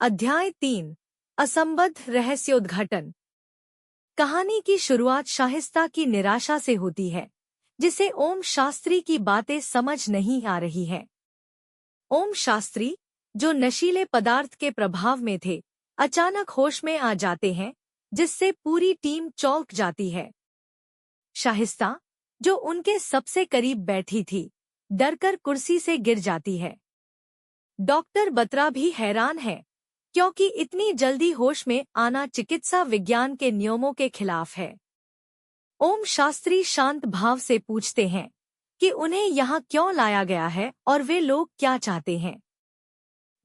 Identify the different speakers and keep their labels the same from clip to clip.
Speaker 1: अध्याय 3 असंबद्ध रहस्योद्घाटन। कहानी की शुरुआत शाहिस्ता की निराशा से होती है, जिसे ओम शास्त्री की बातें समझ नहीं आ रही है। ओम शास्त्री, जो नशीले पदार्थ के प्रभाव में थे, अचानक होश में आ जाते हैं, जिससे पूरी टीम चौंक जाती है। शाहिस्ता, जो उनके सबसे करीब बैठी थी, डरकर कुर्सी से गिर जाती है। डॉक्टर बत्रा भी हैरान है, क्योंकि इतनी जल्दी होश में आना चिकित्सा विज्ञान के नियमों के खिलाफ है। ओम शास्त्री शांत भाव से पूछते हैं कि उन्हें यहाँ क्यों लाया गया है और वे लोग क्या चाहते हैं।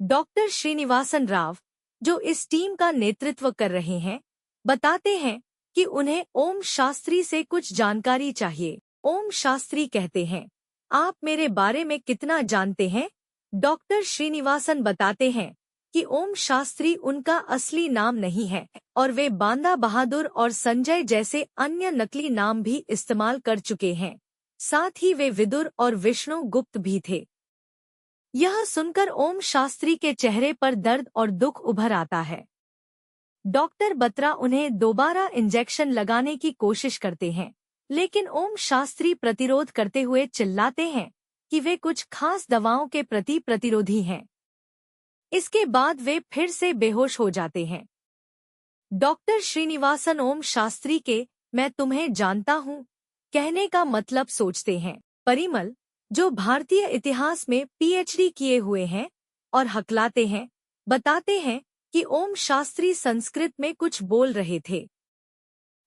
Speaker 1: डॉक्टर श्रीनिवासन राव, जो इस टीम का नेतृत्व कर रहे हैं, बताते हैं कि उन्हें ओम शास्त्री से कुछ जानकारी चाहिए। ओम शास्त्री कहते हैं, आप मेरे बारे में कितना जानते हैं? डॉक्टर श्रीनिवासन बताते हैं कि ओम शास्त्री उनका असली नाम नहीं है और वे बांदा बहादुर और संजय जैसे अन्य नकली नाम भी इस्तेमाल कर चुके हैं। साथ ही वे विदुर और विष्णु गुप्त भी थे। यह सुनकर ओम शास्त्री के चेहरे पर दर्द और दुख उभर आता है। डॉक्टर बत्रा उन्हें दोबारा इंजेक्शन लगाने की कोशिश करते हैं, लेकिन ओम शास्त्री प्रतिरोध करते हुए चिल्लाते हैं कि वे कुछ खास दवाओं के प्रति प्रतिरोधी हैं। इसके बाद वे फिर से बेहोश हो जाते हैं। डॉक्टर श्रीनिवासन ओम शास्त्री के "मैं तुम्हें जानता हूँ" कहने का मतलब सोचते हैं। परिमल, जो भारतीय इतिहास में पीएचडी किए हुए हैं, और हकलाते हैं, बताते हैं कि ओम शास्त्री संस्कृत में कुछ बोल रहे थे।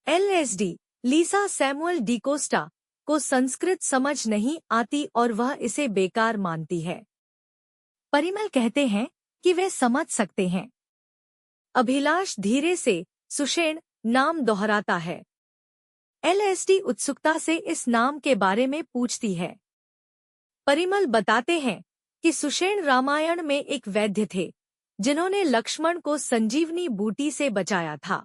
Speaker 1: एलएसडी लीसा सैमुअल डिकोस्टा को संस्कृत समझ नहीं आती और वह इसे बेकार मानती है। परिमल कहते हैं कि वे समझ सकते हैं। अभिलाष धीरे से सुषेण नाम दोहराता है। एलएसडी उत्सुकता से इस नाम के बारे में पूछती है। परिमल बताते हैं कि सुषेण रामायण में एक वैद्य थे, जिन्होंने लक्ष्मण को संजीवनी बूटी से बचाया था।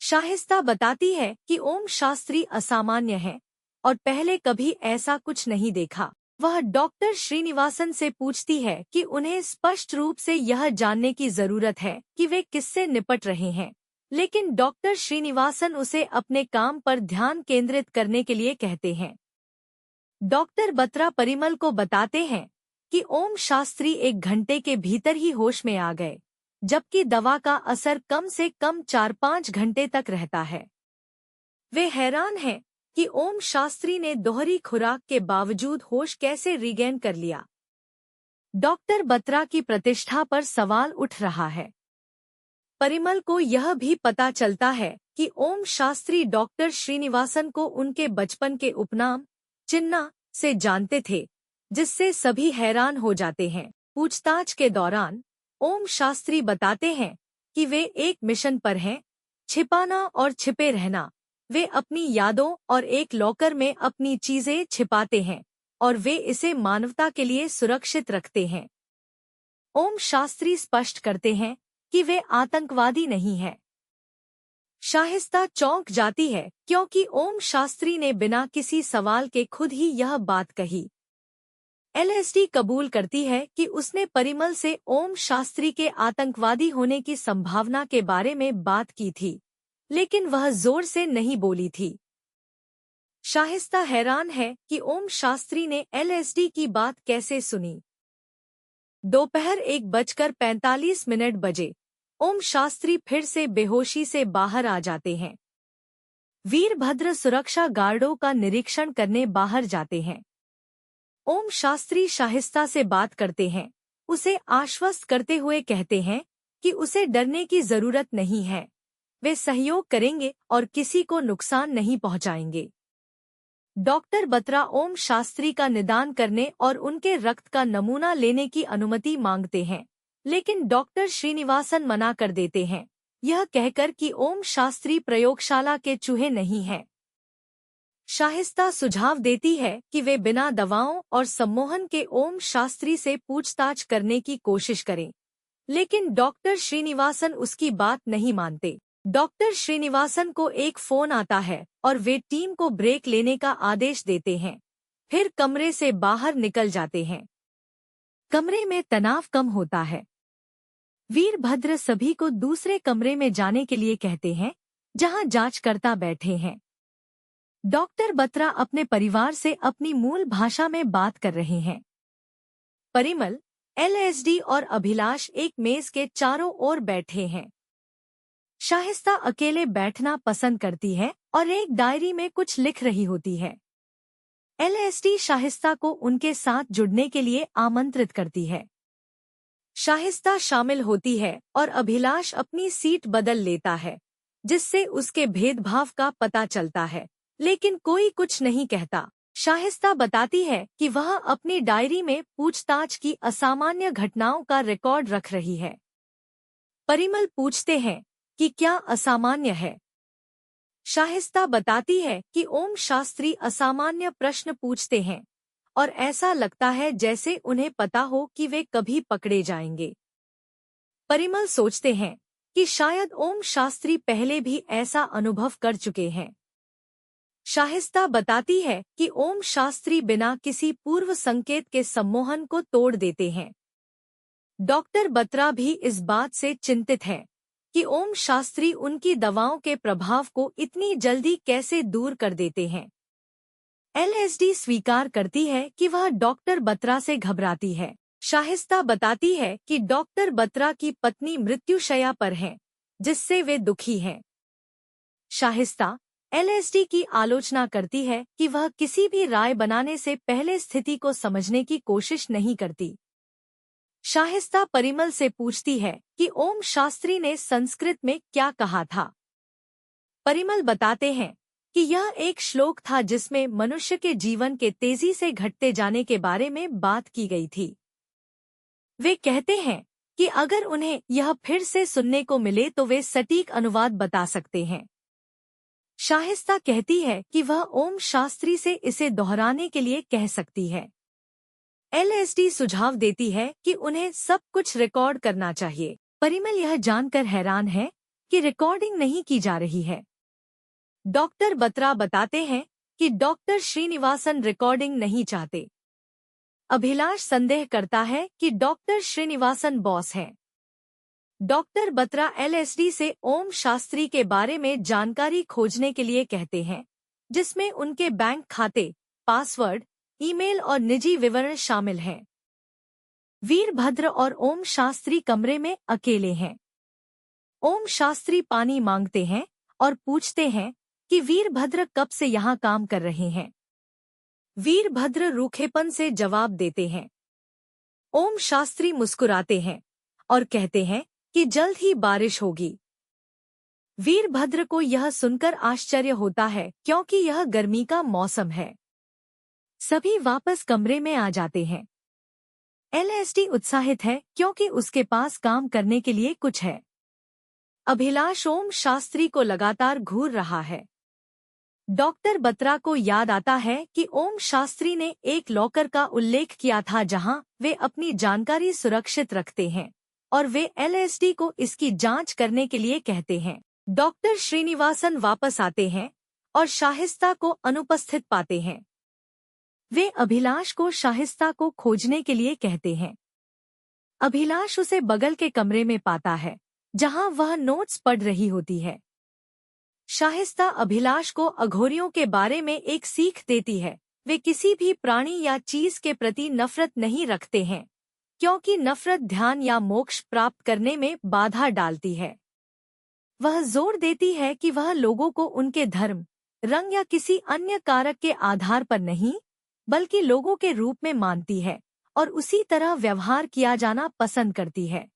Speaker 1: शाहिस्ता बताती है कि ओम शास्त्री असामान्य हैं और पहले कभी ऐसा कुछ नहीं देखा। वह डॉक्टर श्रीनिवासन से पूछती है कि उन्हें स्पष्ट रूप से यह जानने की जरूरत है कि वे किससे निपट रहे हैं, लेकिन डॉक्टर श्रीनिवासन उसे अपने काम पर ध्यान केंद्रित करने के लिए कहते हैं। डॉक्टर बत्रा परिमल को बताते हैं कि ओम शास्त्री 1 घंटे के भीतर ही होश में आ गए, जबकि दवा का असर कम से कम 4-5 घंटे तक रहता है। वे हैरान हैं कि ओम शास्त्री ने दोहरी खुराक के बावजूद होश कैसे रिगेन कर लिया। डॉक्टर बत्रा की प्रतिष्ठा पर सवाल उठ रहा है। परिमल को यह भी पता चलता है कि ओम शास्त्री डॉक्टर श्रीनिवासन को उनके बचपन के उपनाम चिन्ना से जानते थे, जिससे सभी हैरान हो जाते हैं। पूछताछ के दौरान ओम शास्त्री बताते हैं कि वे एक मिशन पर हैं, छिपाना और छिपे रहना। वे अपनी यादों और एक लॉकर में अपनी चीजें छिपाते हैं और वे इसे मानवता के लिए सुरक्षित रखते हैं। ओम शास्त्री स्पष्ट करते हैं कि वे आतंकवादी नहीं हैं। शाहिस्ता चौंक जाती है, क्योंकि ओम शास्त्री ने बिना किसी सवाल के खुद ही यह बात कही। एलएसडी कबूल करती है कि उसने परिमल से ओम शास्त्री के आतंकवादी होने की संभावना के बारे में बात की थी, लेकिन वह जोर से नहीं बोली थी। शाहिस्ता हैरान है कि ओम शास्त्री ने एलएसडी की बात कैसे सुनी। दोपहर 1:45 बजे ओम शास्त्री फिर से बेहोशी से बाहर आ जाते हैं। वीरभद्र सुरक्षा गार्डों का निरीक्षण करने बाहर जाते हैं। ओम शास्त्री शाहिस्ता से बात करते हैं, उसे आश्वस्त करते हुए कहते हैं कि उसे डरने की जरूरत नहीं है। वे सहयोग करेंगे और किसी को नुकसान नहीं पहुंचाएंगे। डॉक्टर बत्रा ओम शास्त्री का निदान करने और उनके रक्त का नमूना लेने की अनुमति मांगते हैं, लेकिन डॉक्टर श्रीनिवासन मना कर देते हैं, यह कहकर कि ओम शास्त्री प्रयोगशाला के चूहे नहीं हैं। शाहिस्ता सुझाव देती है कि वे बिना दवाओं और सम्मोहन के ओम शास्त्री से पूछताछ करने की कोशिश करें, लेकिन डॉक्टर श्रीनिवासन उसकी बात नहीं मानते। डॉक्टर श्रीनिवासन को एक फोन आता है और वे टीम को ब्रेक लेने का आदेश देते हैं, फिर कमरे से बाहर निकल जाते हैं। कमरे में तनाव कम होता है। वीरभद्र सभी को दूसरे कमरे में जाने के लिए कहते हैं, जहां जांचकर्ता बैठे हैं। डॉक्टर बत्रा अपने परिवार से अपनी मूल भाषा में बात कर रहे हैं। परिमल, एलएसडी और अभिलाष एक मेज के चारों ओर बैठे हैं। शाहिस्ता अकेले बैठना पसंद करती है और एक डायरी में कुछ लिख रही होती है। एलएसडी शाहिस्ता को उनके साथ जुड़ने के लिए आमंत्रित करती है। शाहिस्ता शामिल होती है और अभिलाष अपनी सीट बदल लेता है, जिससे उसके भेदभाव का पता चलता है, लेकिन कोई कुछ नहीं कहता। शाहिस्ता बताती है कि वह अपनी डायरी में पूछताछ की असामान्य घटनाओं का रिकॉर्ड रख रही है। परिमल पूछते हैं कि क्या असामान्य है। शाहिस्ता बताती है कि ओम शास्त्री असामान्य प्रश्न पूछते हैं और ऐसा लगता है जैसे उन्हें पता हो कि वे कभी पकड़े जाएंगे। परिमल सोचते हैं कि शायद ओम शास्त्री पहले भी ऐसा अनुभव कर चुके हैं। शाहिस्ता बताती है कि ओम शास्त्री बिना किसी पूर्व संकेत के सम्मोहन को तोड़ देते हैं। डॉक्टर बत्रा भी इस बात से चिंतित है कि ओम शास्त्री उनकी दवाओं के प्रभाव को इतनी जल्दी कैसे दूर कर देते हैं। एलएसडी स्वीकार करती है कि वह डॉक्टर बत्रा से घबराती है। शाहिस्ता बताती है कि डॉक्टर बत्रा की पत्नी मृत्युशैया पर है, जिससे वे दुखी हैं। शाहिस्ता एलएसडी की आलोचना करती है कि वह किसी भी राय बनाने से पहले स्थिति को समझने की कोशिश नहीं करती। शाहिस्ता परिमल से पूछती है कि ओम शास्त्री ने संस्कृत में क्या कहा था। परिमल बताते हैं कि यह एक श्लोक था जिसमें मनुष्य के जीवन के तेजी से घटते जाने के बारे में बात की गई थी। वे कहते हैं कि अगर उन्हें यह फिर से सुनने को मिले तो वे सटीक अनुवाद बता सकते हैं। शाहिस्ता कहती है कि वह ओम शास्त्री से इसे दोहराने के लिए कह सकती है। एलएसडी सुझाव देती है कि उन्हें सब कुछ रिकॉर्ड करना चाहिए। परिमल यह जानकर हैरान है कि रिकॉर्डिंग नहीं की जा रही है। डॉक्टर बत्रा बताते हैं कि डॉक्टर श्रीनिवासन रिकॉर्डिंग नहीं चाहते। अभिलाष संदेह करता है कि डॉक्टर श्रीनिवासन बॉस हैं। डॉक्टर बत्रा एलएसडी से ओम शास्त्री के बारे में जानकारी खोजने के लिए कहते हैं, जिसमें उनके बैंक खाते, पासवर्ड, ईमेल और निजी विवरण शामिल हैं। वीरभद्र और ओम शास्त्री कमरे में अकेले हैं। ओम शास्त्री पानी मांगते हैं और पूछते हैं कि वीरभद्र कब से यहाँ काम कर रहे हैं। वीरभद्र रूखेपन से जवाब देते हैं। ओम शास्त्री मुस्कुराते हैं और कहते हैं कि जल्द ही बारिश होगी। वीरभद्र को यह सुनकर आश्चर्य होता है क्योंकि यह गर्मी का मौसम है। सभी वापस कमरे में आ जाते हैं। एलएसडी उत्साहित है क्योंकि उसके पास काम करने के लिए कुछ है। अभिलाष ओम शास्त्री को लगातार घूर रहा है। डॉक्टर बत्रा को याद आता है कि ओम शास्त्री ने एक लॉकर का उल्लेख किया था जहां वे अपनी जानकारी सुरक्षित रखते हैं और वे एलएसडी को इसकी जांच करने के लिए कहते हैं। डॉक्टर श्रीनिवासन वापस आते हैं और शाहिस्ता को अनुपस्थित पाते हैं। वे अभिलाष को शाहिस्ता को खोजने के लिए कहते हैं। अभिलाष उसे बगल के कमरे में पाता है, जहां वह नोट्स पढ़ रही होती है। शाहिस्ता अभिलाष को अघोरियों के बारे में एक सीख देती है। वे किसी भी प्राणी या चीज के प्रति नफरत नहीं रखते हैं, क्योंकि नफरत ध्यान या मोक्ष प्राप्त करने में बाधा डालती है। वह जोर देती है कि वह लोगों को उनके धर्म, रंग या किसी अन्य कारक के आधार पर नहीं, बल्कि लोगों के रूप में मानती है और उसी तरह व्यवहार किया जाना पसंद करती है।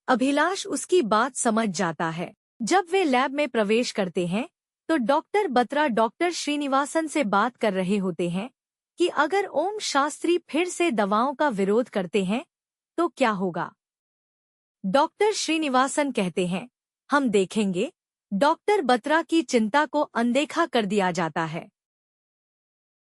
Speaker 1: अभिलाष उसकी बात समझ जाता है। जब वे लैब में प्रवेश करते हैं तो डॉक्टर बत्रा डॉक्टर श्रीनिवासन से बात कर रहे होते हैं कि अगर ओम शास्त्री फिर से दवाओं का विरोध करते हैं तो क्या होगा। डॉक्टर श्रीनिवासन कहते हैं, हम देखेंगे। डॉक्टर बत्रा की चिंता को अनदेखा कर दिया जाता है।